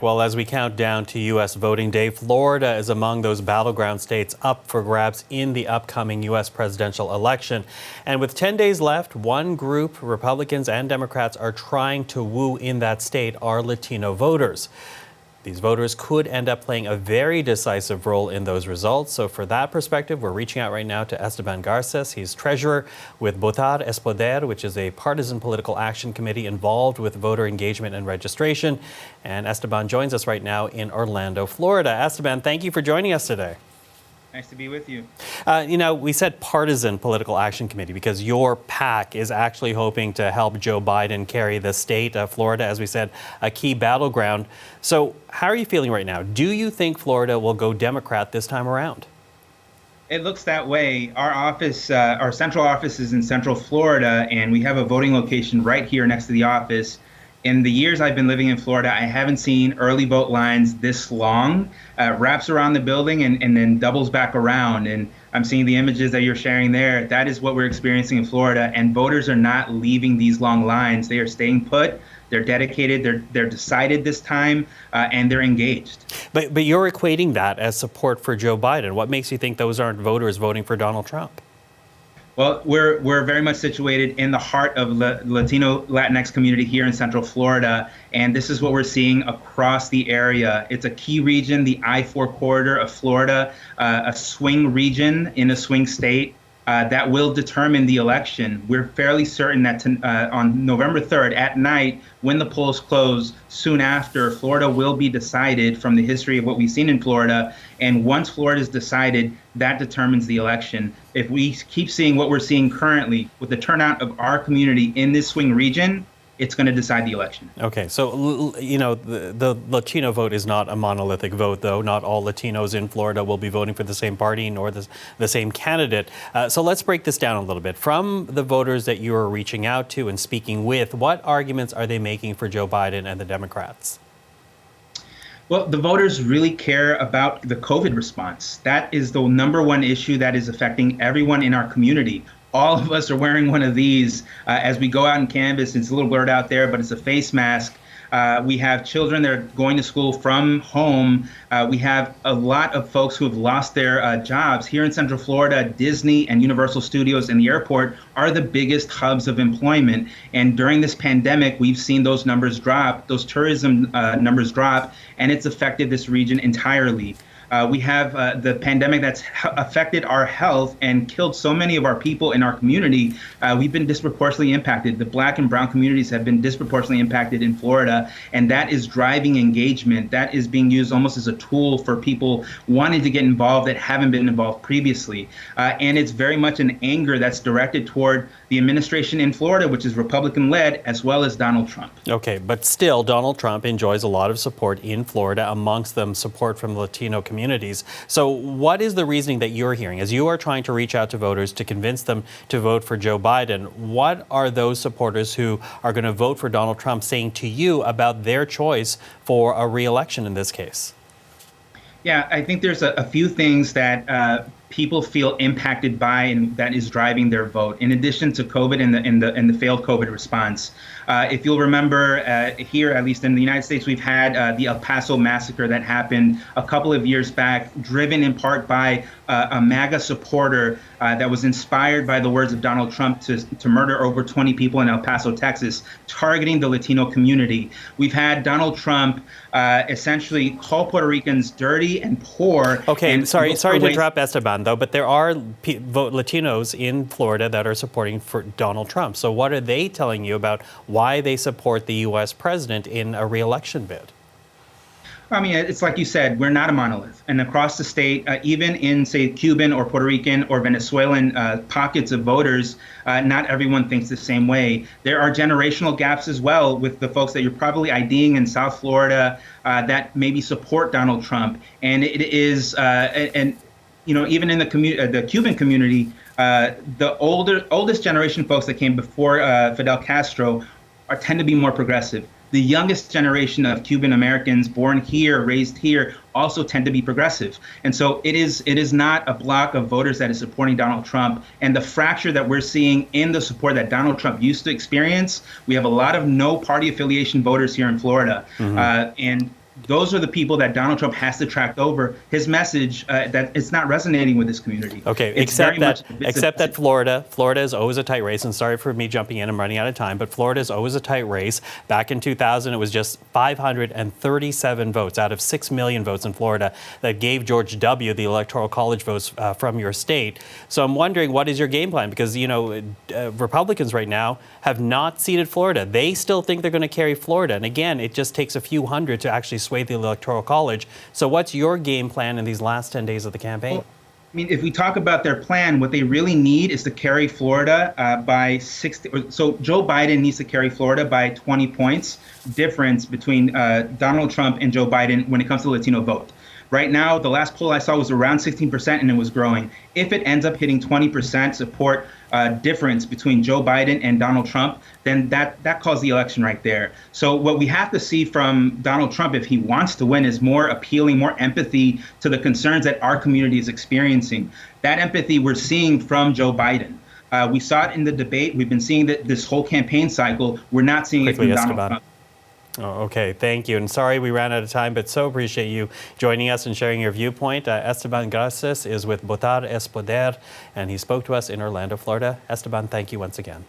Well, as we count down to U.S. voting day, Florida is among those battleground states up for grabs in the upcoming U.S. presidential election. And with 10 days left, one group, Republicans and Democrats, are trying to woo in that state are Latino voters. These voters could end up playing a very decisive role in those results. So for that perspective, we're reaching out right now to Esteban Garces. He's treasurer with Votar es Poder, which is a partisan political action committee involved with voter engagement and registration. And Esteban joins us right now in Orlando, Florida. Esteban, thank you for joining us today. Nice to be with you. We said partisan political action committee because your PAC is actually hoping to help Joe Biden carry the state of Florida, as we said, a key battleground. So how are you feeling right now? Do you think Florida will go Democrat this time around? It looks that way. Our office, our central office is in Central Florida, and we have a voting location right here next to the office. In the years I've been living in Florida, I haven't seen early vote lines this long. Wraps around the building and then doubles back around. And I'm seeing the images that you're sharing there. That is what we're experiencing in Florida. And voters are not leaving these long lines. They are staying put. They're dedicated. They're decided this time, and they're engaged. But you're equating that as support for Joe Biden. What makes you think those aren't voters voting for Donald Trump? Well, we're very much situated in the heart of the Latino Latinx community here in Central Florida, and this is what we're seeing across the area. It's a key region, the I-4 corridor of Florida, a swing region in a swing state that will determine the election. We're fairly certain that on November 3rd at night, when the polls close, soon after, Florida will be decided from the history of what we've seen in Florida. And once Florida is decided, that determines the election. If we keep seeing what we're seeing currently with the turnout of our community in this swing region, it's going to decide the election. Okay, so, the Latino vote is not a monolithic vote, though. Not all Latinos in Florida will be voting for the same party nor the same candidate. So let's break this down a little bit. From the voters that you are reaching out to and speaking with, what arguments are they making for Joe Biden and the Democrats? Well, the voters really care about the COVID response. That is the number one issue that is affecting everyone in our community. All of us are wearing one of these as we go out and canvass. It's a little blurred out there, but it's a face mask. We have children that are going to school from home. We have a lot of folks who have lost their jobs. Here in Central Florida, Disney and Universal Studios and the airport are the biggest hubs of employment. And during this pandemic, we've seen those numbers drop, those tourism numbers drop, and it's affected this region entirely. We have the pandemic that's affected our health and killed so many of our people in our community. We've been disproportionately impacted. The Black and brown communities have been disproportionately impacted in Florida, and that is driving engagement. That is being used almost as a tool for people wanting to get involved that haven't been involved previously. And it's very much an anger that's directed toward the administration in Florida, which is Republican-led, as well as Donald Trump. Okay, but still, Donald Trump enjoys a lot of support in Florida, amongst them support from the Latino communities. So what is the reasoning that you're hearing as you are trying to reach out to voters to convince them to vote for Joe Biden? What are those supporters who are going to vote for Donald Trump saying to you about their choice for a re-election in this case? Yeah, I think there's a few things that people feel impacted by, and that is driving their vote. In addition to COVID and the failed COVID response, if you'll remember, here, at least in the United States, we've had the El Paso massacre that happened a couple of years back, driven in part by a MAGA supporter that was inspired by the words of Donald Trump to murder over 20 people in El Paso, Texas, targeting the Latino community. We've had Donald Trump essentially call Puerto Ricans dirty and poor. Okay, and sorry to interrupt, Esteban, though, but there are Latinos in Florida that are supporting for Donald Trump. So what are they telling you about why they support the U.S. president in a re-election bid? I mean, it's like you said, we're not a monolith. And across the state, even in, say, Cuban or Puerto Rican or Venezuelan pockets of voters, not everyone thinks the same way. There are generational gaps as well with the folks that you're probably IDing in South Florida that maybe support Donald Trump. And it is, even in the Cuban community, the oldest generation folks that came before Fidel Castro tend to be more progressive. The youngest generation of Cuban Americans born here, raised here, also tend to be progressive. And so it is not a block of voters that is supporting Donald Trump. And the fracture that we're seeing in the support that Donald Trump used to experience, we have a lot of no party affiliation voters here in Florida. Mm-hmm. And those are the people that Donald Trump has to track over his message that it's not resonating with his community. Okay, It's except very much a that business except that message. Florida is always a tight race. And sorry for me jumping in, I'm running out of time, but Florida is always a tight race. Back in 2000, it was just 537 votes out of 6 million votes in Florida that gave George W. the Electoral College votes from your state. So I'm wondering, what is your game plan? Because, Republicans right now have not ceded Florida. They still think they're going to carry Florida. And again, it just takes a few hundred to actually sway the Electoral College. So what's your game plan in these last 10 days of the campaign? Well, I mean, if we talk about their plan, what they really need is to carry Florida by 60. So Joe Biden needs to carry Florida by 20 points difference between Donald Trump and Joe Biden when it comes to the Latino vote. Right now, the last poll I saw was around 16% and it was growing. If it ends up hitting 20% support difference between Joe Biden and Donald Trump, then that calls the election right there. So what we have to see from Donald Trump, if he wants to win, is more appealing, more empathy to the concerns that our community is experiencing. That empathy we're seeing from Joe Biden. We saw it in the debate. We've been seeing that this whole campaign cycle. We're not seeing it from Donald Trump. Oh, okay, thank you. And sorry we ran out of time, but so appreciate you joining us and sharing your viewpoint. Esteban Garces is with Votar es Poder, and he spoke to us in Orlando, Florida. Esteban, thank you once again.